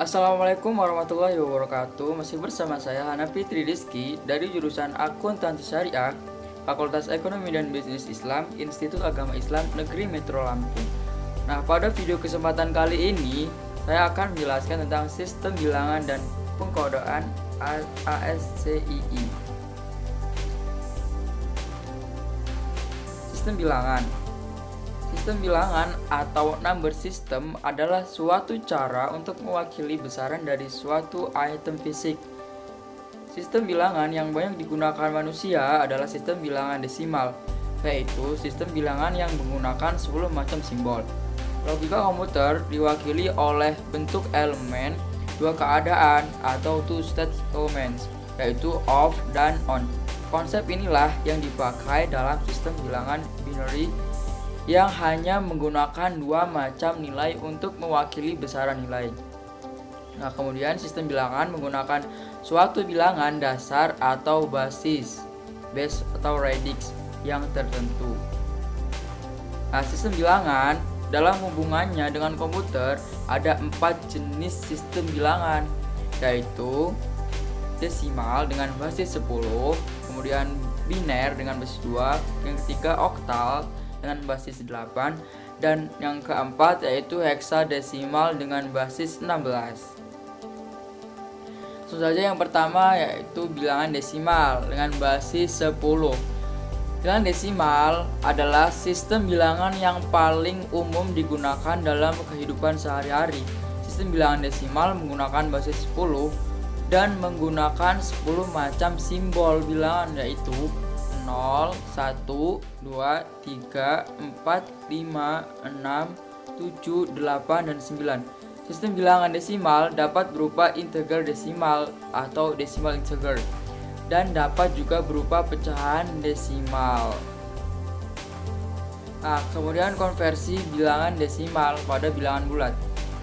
Assalamualaikum warahmatullahi wabarakatuh. Masih bersama saya Hanafi Rizky dari jurusan Akuntansi Syariah, Fakultas Ekonomi dan Bisnis Islam, Institut Agama Islam Negeri Metro Lampung. Nah, pada video kesempatan kali ini saya akan menjelaskan tentang sistem bilangan dan pengkodaan ASCII. Sistem bilangan. Sistem bilangan atau number system adalah suatu cara untuk mewakili besaran dari suatu item fisik. Sistem bilangan yang banyak digunakan manusia adalah sistem bilangan desimal, yaitu sistem bilangan yang menggunakan 10 macam simbol. Logika komputer diwakili oleh bentuk elemen dua keadaan atau two state elements, yaitu off dan on. Konsep inilah yang dipakai dalam sistem bilangan binary yang hanya menggunakan dua macam nilai untuk mewakili besaran nilai. Nah, kemudian sistem bilangan menggunakan suatu bilangan dasar atau basis, base atau radix yang tertentu. Nah, sistem bilangan dalam hubungannya dengan komputer ada 4 jenis sistem bilangan, yaitu desimal dengan basis 10, kemudian biner dengan basis 2, yang ketiga oktal dengan basis 8, dan yang keempat yaitu heksadesimal dengan basis 16. Langsung saja yang pertama yaitu bilangan desimal dengan basis 10. Bilangan desimal adalah sistem bilangan yang paling umum digunakan dalam kehidupan sehari-hari. Sistem bilangan desimal menggunakan basis 10 dan menggunakan 10 macam simbol bilangan, yaitu 0, 1, 2, 3, 4, 5, 6, 7, 8, dan 9. Sistem bilangan desimal dapat berupa integer desimal atau decimal integer dan dapat juga berupa pecahan desimal. Nah, kemudian konversi bilangan desimal pada bilangan bulat.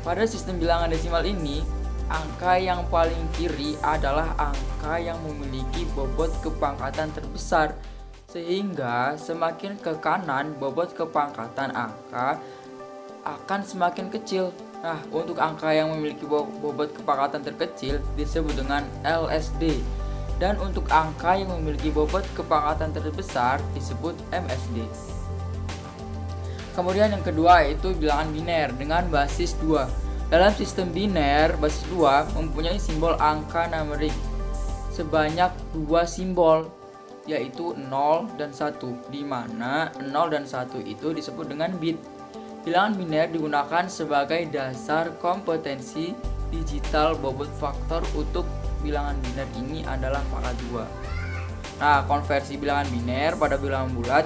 Pada sistem bilangan desimal ini, angka yang paling kiri adalah angka yang memiliki bobot kepangkatan terbesar, sehingga semakin ke kanan bobot kepangkatan angka akan semakin kecil. Nah, untuk angka yang memiliki bobot kepangkatan terkecil disebut dengan LSD, dan untuk angka yang memiliki bobot kepangkatan terbesar disebut MSD. Kemudian yang kedua yaitu bilangan biner dengan basis 2. Dalam sistem biner, basis 2 mempunyai simbol angka numerik sebanyak 2 simbol, yaitu 0 dan 1, di mana 0 dan 1 itu disebut dengan bit. Bilangan biner digunakan sebagai dasar kompetensi digital. Bobot faktor untuk bilangan biner ini adalah pangkat 2. Nah, konversi bilangan biner pada bilangan bulat.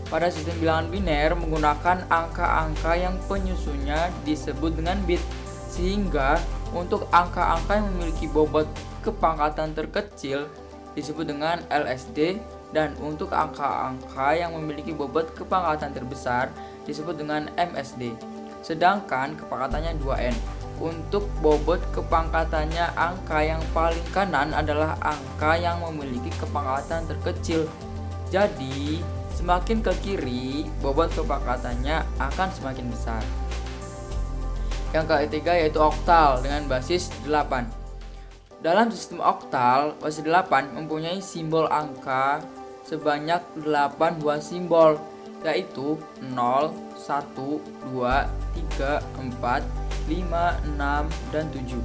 Pada sistem bilangan biner menggunakan angka-angka yang penyusunnya disebut dengan bit, sehingga untuk angka-angka yang memiliki bobot kepangkatan terkecil disebut dengan LSD, dan untuk angka-angka yang memiliki bobot kepangkatan terbesar disebut dengan MSD. Sedangkan kepangkatannya 2N. Untuk bobot kepangkatannya, angka yang paling kanan adalah angka yang memiliki kepangkatan terkecil. Jadi, semakin ke kiri, bobot kepangkatannya akan semakin besar. Yang ketiga yaitu oktal dengan basis 8. Dalam sistem oktal, basis 8 mempunyai simbol angka sebanyak 8 buah simbol, yaitu 0, 1, 2, 3, 4, 5, 6, dan 7.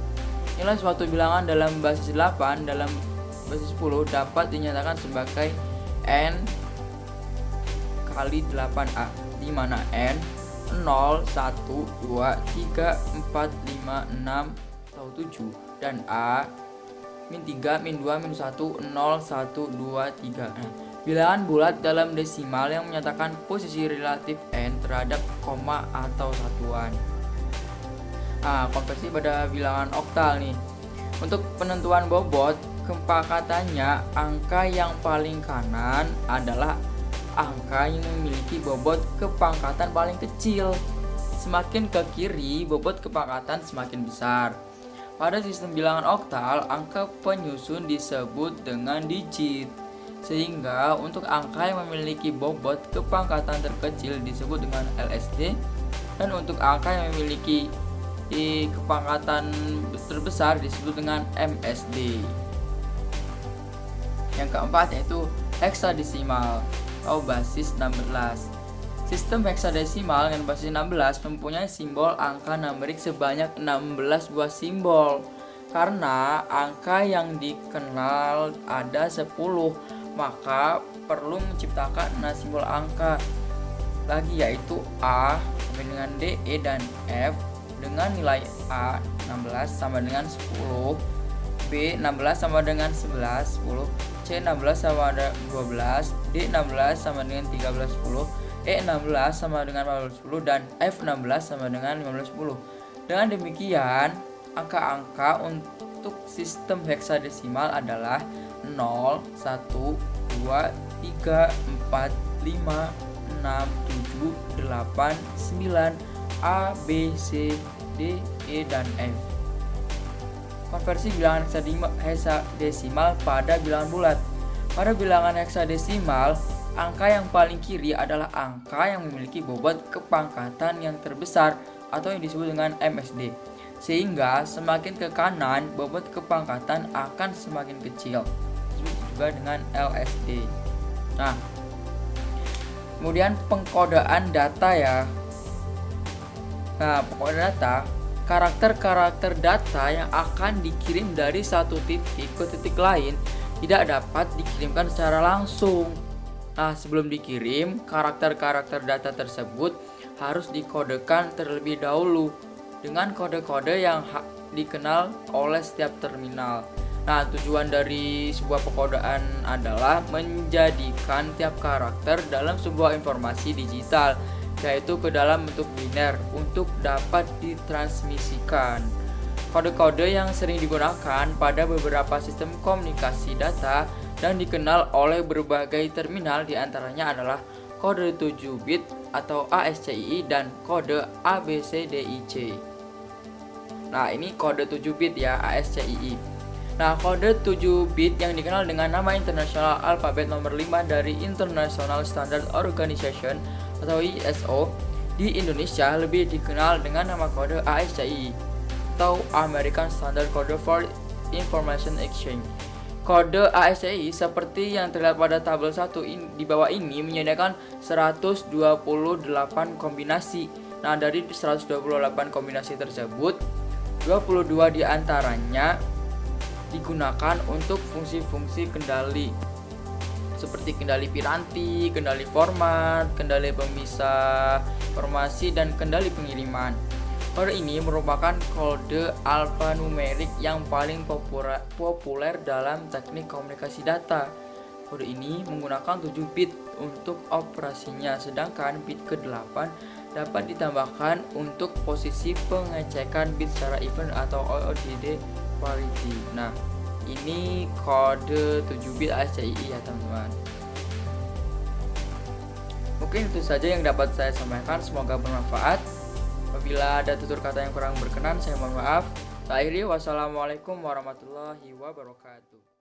Nilai suatu bilangan dalam basis 8 dalam basis 10 dapat dinyatakan sebagai N kali 8A, di mana N 0, 1, 2, 3, 4, 5, 6, atau 7, dan A min 3, min 2, min 1, 0, 1, 2, 3. Bilangan bulat dalam desimal yang menyatakan posisi relatif N terhadap koma atau satuan. Nah, konversi pada bilangan oktal nih. Untuk penentuan bobot kepangkatannya, angka yang paling kanan adalah angka yang memiliki bobot kepangkatan paling kecil. Semakin ke kiri, bobot kepangkatan semakin besar. Pada sistem bilangan oktal, angka penyusun disebut dengan digit, sehingga untuk angka yang memiliki bobot kepangkatan terkecil disebut dengan LSD, dan untuk angka yang memiliki di kepangkatan terbesar disebut dengan MSD. Yang keempat yaitu heksadesimal atau basis 16. Sistem heksadesimal dengan basis 16 mempunyai simbol angka numerik sebanyak 16 buah simbol. Karena angka yang dikenal ada 10, maka perlu menciptakan 6 simbol angka lagi, yaitu A sampai dengan D, E, dan F dengan nilai A 16 sama dengan 10, B 16 sama dengan 11, 10, C 16 sama dengan 12, D 16 sama dengan 13, 10, E 16 sama dengan 14, 10, dan F 16 sama dengan 15, 10. Dengan demikian, angka-angka untuk sistem heksadesimal adalah 0, 1, 2, 3, 4, 5, 6, 7, 8, 9, A, B, C, D, E, dan F. Konversi bilangan heksadesimal pada bilangan bulat. Pada bilangan heksadesimal, angka yang paling kiri adalah angka yang memiliki bobot kepangkatan yang terbesar atau yang disebut dengan MSD. Sehingga semakin ke kanan, bobot kepangkatan akan semakin kecil, disebut juga dengan LSD. Nah, kemudian pengkodaan data ya. Nah, pengkodaan data, karakter-karakter data yang akan dikirim dari satu titik ke titik lain tidak dapat dikirimkan secara langsung. Nah, sebelum dikirim, karakter-karakter data tersebut harus dikodekan terlebih dahulu dengan kode-kode yang dikenal oleh setiap terminal. Nah, tujuan dari sebuah pengkodaan adalah menjadikan tiap karakter dalam sebuah informasi digital, yaitu ke dalam bentuk biner untuk dapat ditransmisikan. Kode-kode yang sering digunakan pada beberapa sistem komunikasi data dan dikenal oleh berbagai terminal diantaranya adalah kode 7 bit atau ASCII dan kode ABCDIC. Nah, ini kode 7 bit ya, ASCII. Nah, kode 7 bit yang dikenal dengan nama International Alphabet nomor 5 dari International Standard Organization atau ISO di Indonesia lebih dikenal dengan nama kode ASCII atau American Standard Code for Information Exchange. Kode ASCII seperti yang terlihat pada tabel 1 di bawah ini menyediakan 128 kombinasi. Nah, dari 128 kombinasi tersebut, 22 diantaranya digunakan untuk fungsi-fungsi kendali seperti kendali piranti, kendali format, kendali pemisah informasi, dan kendali pengiriman. Kode ini merupakan kode alfanumerik yang paling populer dalam teknik komunikasi data. Kode ini menggunakan 7 bit untuk operasinya, sedangkan bit ke-8 dapat ditambahkan untuk posisi pengecekan bit secara event atau OODD parity. Nah, ini kode 7 bit ASCII ya teman-teman. Mungkin itu saja yang dapat saya sampaikan, semoga bermanfaat. Apabila ada tutur kata yang kurang berkenan, saya mohon maaf. Saya akhiri, wassalamualaikum warahmatullahi wabarakatuh.